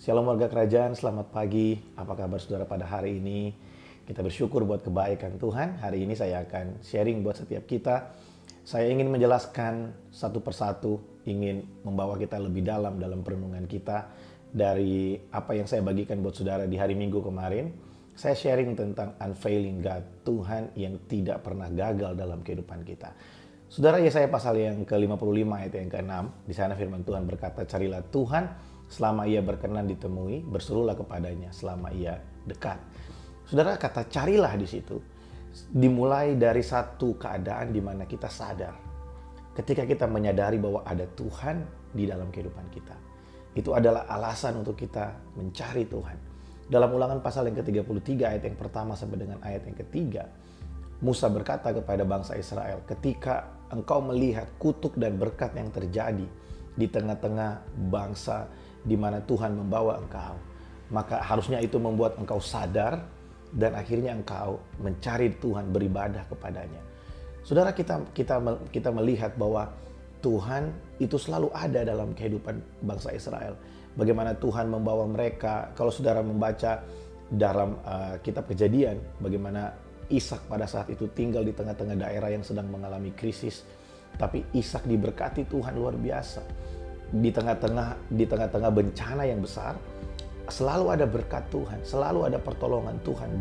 Shalom warga kerajaan, selamat pagi. Apa kabar saudara pada hari ini? Kita bersyukur buat kebaikan Tuhan. Hari ini saya akan sharing buat setiap kita. Saya ingin menjelaskan satu persatu, ingin membawa kita lebih dalam perenungan kita dari apa yang saya bagikan buat saudara di hari Minggu kemarin. Saya sharing tentang unfailing God, Tuhan yang tidak pernah gagal dalam kehidupan kita. Saudara, Yesaya pasal yang ke-55 ayat yang ke-6, di sana firman Tuhan berkata, "Carilah Tuhan selama ia berkenan ditemui, berserulah kepadanya selama ia dekat." Saudara, kata carilah di situ dimulai dari satu keadaan di mana kita sadar. Ketika kita menyadari bahwa ada Tuhan di dalam kehidupan kita. Itu adalah alasan untuk kita mencari Tuhan. Dalam Ulangan pasal yang ke-33 ayat yang pertama sampai dengan ayat yang ketiga, Musa berkata kepada bangsa Israel, "Ketika engkau melihat kutuk dan berkat yang terjadi di tengah-tengah bangsa di mana Tuhan membawa engkau, maka harusnya itu membuat engkau sadar dan akhirnya engkau mencari Tuhan, beribadah kepadanya." Saudara, kita melihat bahwa Tuhan itu selalu ada dalam kehidupan bangsa Israel. Bagaimana Tuhan membawa mereka, kalau saudara membaca dalam kitab Kejadian, bagaimana Ishak pada saat itu tinggal di tengah-tengah daerah yang sedang mengalami krisis, tapi Ishak diberkati Tuhan luar biasa. Di tengah-tengah bencana yang besar, selalu ada berkat Tuhan, selalu ada pertolongan Tuhan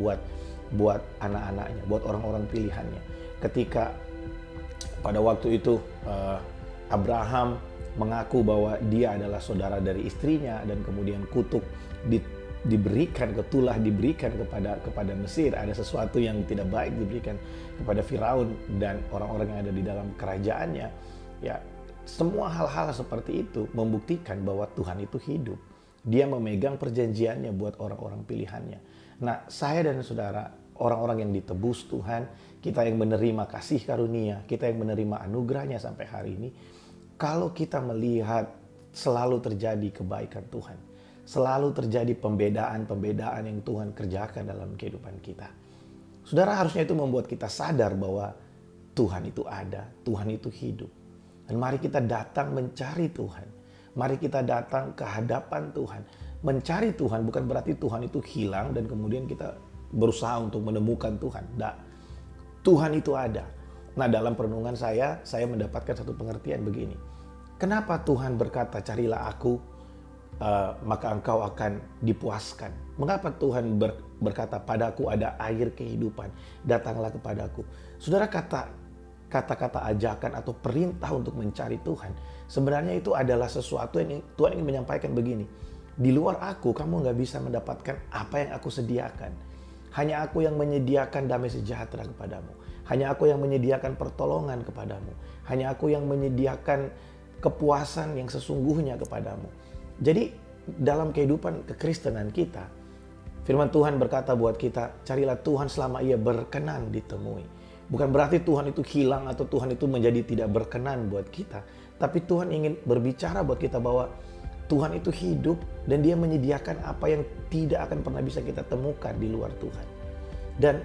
buat anak-anaknya, buat orang-orang pilihannya. Ketika pada waktu itu Abraham mengaku bahwa dia adalah saudara dari istrinya dan kemudian kutuk diberikan kepada Mesir, ada sesuatu yang tidak baik diberikan kepada Firaun dan orang-orang yang ada di dalam kerajaannya. Ya, semua hal-hal seperti itu membuktikan bahwa Tuhan itu hidup. Dia memegang perjanjiannya buat orang-orang pilihannya. Nah, saya dan saudara, orang-orang yang ditebus Tuhan, kita yang menerima kasih karunia, kita yang menerima anugerahnya sampai hari ini, kalau kita melihat selalu terjadi kebaikan Tuhan, selalu terjadi pembedaan yang Tuhan kerjakan dalam kehidupan kita. Saudara, harusnya itu membuat kita sadar bahwa Tuhan itu ada, Tuhan itu hidup. Dan mari kita datang mencari Tuhan. Mari kita datang ke hadapan Tuhan. Mencari Tuhan bukan berarti Tuhan itu hilang dan kemudian kita berusaha untuk menemukan Tuhan. Tidak. Tuhan itu ada. Nah, dalam perenungan saya mendapatkan satu pengertian begini. Kenapa Tuhan berkata, "Carilah aku, maka engkau akan dipuaskan"? Mengapa Tuhan berkata, "Padaku ada air kehidupan, datanglah kepadaku"? Saudara, kata-kata ajakan atau perintah untuk mencari Tuhan, sebenarnya itu adalah sesuatu yang Tuhan ingin menyampaikan begini. Di luar aku, kamu nggak bisa mendapatkan apa yang aku sediakan. Hanya aku yang menyediakan damai sejahtera kepadamu. Hanya aku yang menyediakan pertolongan kepadamu. Hanya aku yang menyediakan kepuasan yang sesungguhnya kepadamu. Jadi dalam kehidupan kekristenan kita, firman Tuhan berkata buat kita, carilah Tuhan selama ia berkenan ditemui. Bukan berarti Tuhan itu hilang atau Tuhan itu menjadi tidak berkenan buat kita. Tapi Tuhan ingin berbicara buat kita bahwa Tuhan itu hidup dan dia menyediakan apa yang tidak akan pernah bisa kita temukan di luar Tuhan. Dan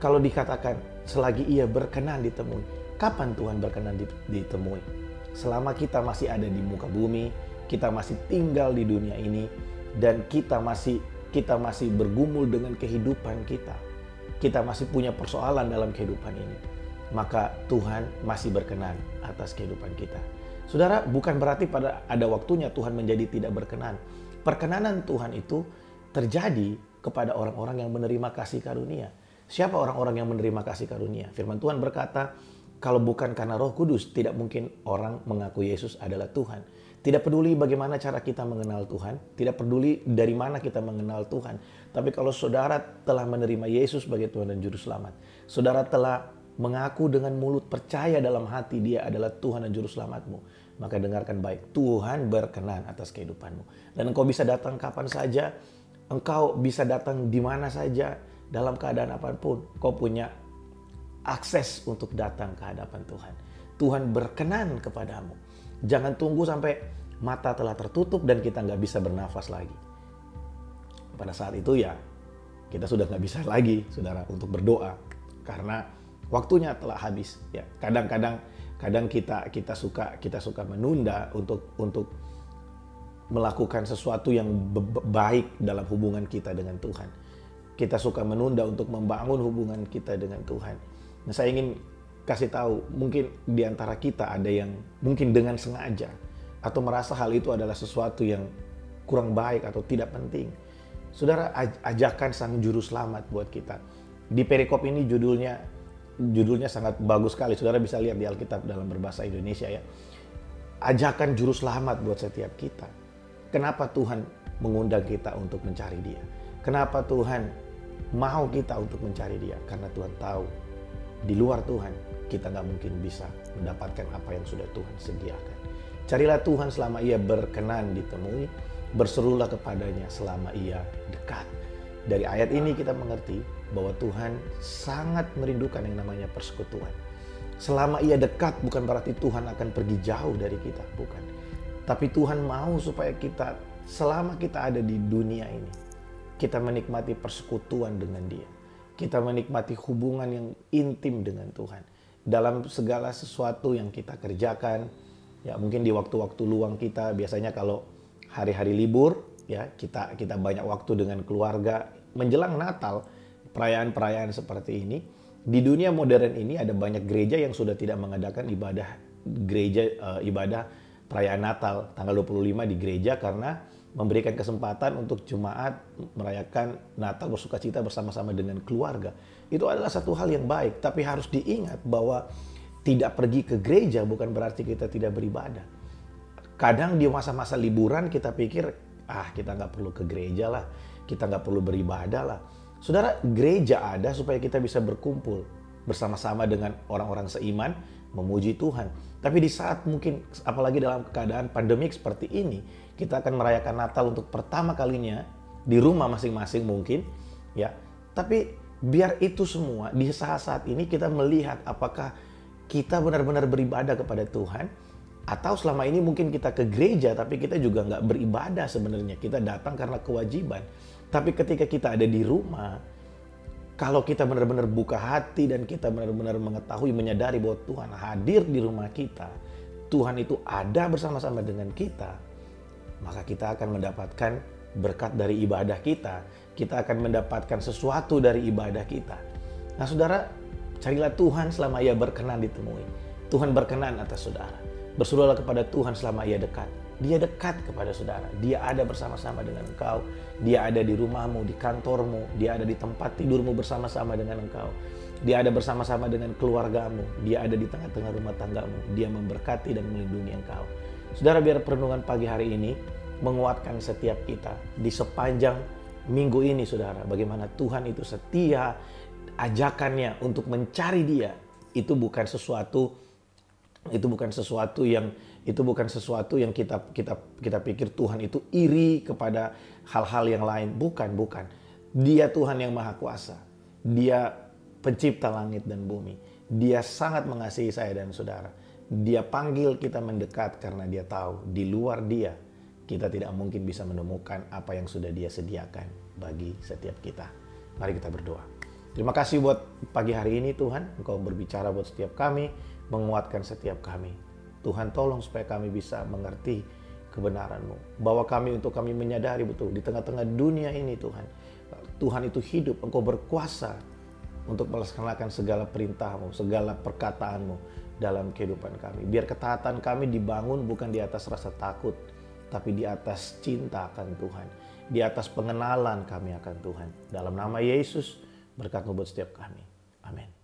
kalau dikatakan selagi ia berkenan ditemui, kapan Tuhan berkenan ditemui? Selama kita masih ada di muka bumi, kita masih tinggal di dunia ini, dan kita masih bergumul dengan kehidupan kita. Kita masih punya persoalan dalam kehidupan ini. Maka Tuhan masih berkenan atas kehidupan kita. Saudara, bukan berarti pada ada waktunya Tuhan menjadi tidak berkenan. Perkenanan Tuhan itu terjadi kepada orang-orang yang menerima kasih karunia. Siapa orang-orang yang menerima kasih karunia? Firman Tuhan berkata, kalau bukan karena Roh Kudus, tidak mungkin orang mengaku Yesus adalah Tuhan. Tidak peduli bagaimana cara kita mengenal Tuhan, tidak peduli dari mana kita mengenal Tuhan. Tapi kalau saudara telah menerima Yesus sebagai Tuhan dan Juru Selamat, saudara telah mengaku dengan mulut, percaya dalam hati dia adalah Tuhan dan Juru Selamatmu, maka dengarkan baik, Tuhan berkenan atas kehidupanmu. Dan engkau bisa datang kapan saja, engkau bisa datang di mana saja, dalam keadaan apapun, kau punya akses untuk datang ke hadapan Tuhan. Tuhan berkenan kepadamu. Jangan tunggu sampai mata telah tertutup dan kita nggak bisa bernafas lagi. Pada saat itu ya, kita sudah nggak bisa lagi, saudara, untuk berdoa. Karena waktunya telah habis. Ya, kadang kita suka menunda untuk melakukan sesuatu yang baik dalam hubungan kita dengan Tuhan. Kita suka menunda untuk membangun hubungan kita dengan Tuhan. Nah, saya ingin kasih tahu, mungkin di antara kita ada yang mungkin dengan sengaja atau merasa hal itu adalah sesuatu yang kurang baik atau tidak penting. Saudara, ajakan sang juru selamat buat kita. Di perikop ini judulnya sangat bagus sekali. Saudara bisa lihat di Alkitab dalam berbahasa Indonesia ya. Ajakan juru selamat buat setiap kita. Kenapa Tuhan mengundang kita untuk mencari Dia? Kenapa Tuhan mau kita untuk mencari Dia? Karena Tuhan tahu di luar Tuhan kita nggak mungkin bisa mendapatkan apa yang sudah Tuhan sediakan. Carilah Tuhan selama Ia berkenan ditemui, berserulah kepadanya selama Ia dekat. Dari ayat ini kita mengerti bahwa Tuhan sangat merindukan yang namanya persekutuan. Selama Ia dekat bukan berarti Tuhan akan pergi jauh dari kita, bukan. Tapi Tuhan mau supaya kita, selama kita ada di dunia ini, kita menikmati persekutuan dengan Dia. Kita menikmati hubungan yang intim dengan Tuhan. Dalam segala sesuatu yang kita kerjakan, ya mungkin di waktu-waktu luang kita, biasanya kalau hari-hari libur, ya kita banyak waktu dengan keluarga. Menjelang Natal, perayaan-perayaan seperti ini, di dunia modern ini ada banyak gereja yang sudah tidak mengadakan ibadah perayaan Natal tanggal 25 di gereja karena memberikan kesempatan untuk jemaat merayakan Natal bersukacita bersama-sama dengan keluarga. Itu adalah satu hal yang baik, tapi harus diingat bahwa tidak pergi ke gereja bukan berarti kita tidak beribadah. Kadang di masa-masa liburan kita pikir, kita nggak perlu ke gereja lah, kita nggak perlu beribadah lah. Saudara, gereja ada supaya kita bisa berkumpul bersama-sama dengan orang-orang seiman, memuji Tuhan. Tapi di saat mungkin, apalagi dalam keadaan pandemik seperti ini, kita akan merayakan Natal untuk pertama kalinya di rumah masing-masing mungkin, ya. Tapi biar itu semua di saat-saat ini kita melihat apakah kita benar-benar beribadah kepada Tuhan, atau selama ini mungkin kita ke gereja tapi kita juga nggak beribadah sebenarnya. Kita datang karena kewajiban. Tapi ketika kita ada di rumah, kalau kita benar-benar buka hati dan kita benar-benar mengetahui, menyadari bahwa Tuhan hadir di rumah kita, Tuhan itu ada bersama-sama dengan kita, maka kita akan mendapatkan berkat dari ibadah kita. Kita akan mendapatkan sesuatu dari ibadah kita. Nah saudara, carilah Tuhan selama Ia berkenan ditemui. Tuhan berkenan atas saudara. Berserulah kepada Tuhan selama Ia dekat. Dia dekat kepada saudara. Dia ada bersama-sama dengan engkau. Dia ada di rumahmu, di kantormu. Dia ada di tempat tidurmu bersama-sama dengan engkau. Dia ada bersama-sama dengan keluargamu. Dia ada di tengah-tengah rumah tanggamu. Dia memberkati dan melindungi engkau. Saudara, biar perenungan pagi hari ini menguatkan setiap kita. Di sepanjang minggu ini, saudara, bagaimana Tuhan itu setia. Ajakannya untuk mencari Dia, itu bukan sesuatu yang kita pikir Tuhan itu iri kepada hal-hal yang lain. Bukan. Dia Tuhan yang Maha Kuasa. Dia pencipta langit dan bumi. Dia sangat mengasihi saya dan saudara. Dia panggil kita mendekat karena Dia tahu di luar Dia kita tidak mungkin bisa menemukan apa yang sudah Dia sediakan bagi setiap kita. Mari kita berdoa. Terima kasih buat pagi hari ini Tuhan. Engkau berbicara buat setiap kami, menguatkan setiap kami. Tuhan tolong supaya kami bisa mengerti kebenaran-Mu. Bawa kami untuk kami menyadari betul di tengah-tengah dunia ini Tuhan. Tuhan itu hidup, Engkau berkuasa untuk melaksanakan segala perintah-Mu, segala perkataan-Mu dalam kehidupan kami. Biar ketaatan kami dibangun bukan di atas rasa takut, tapi di atas cinta akan Tuhan. Di atas pengenalan kami akan Tuhan. Dalam nama Yesus, berkat-Mu buat setiap kami. Amin.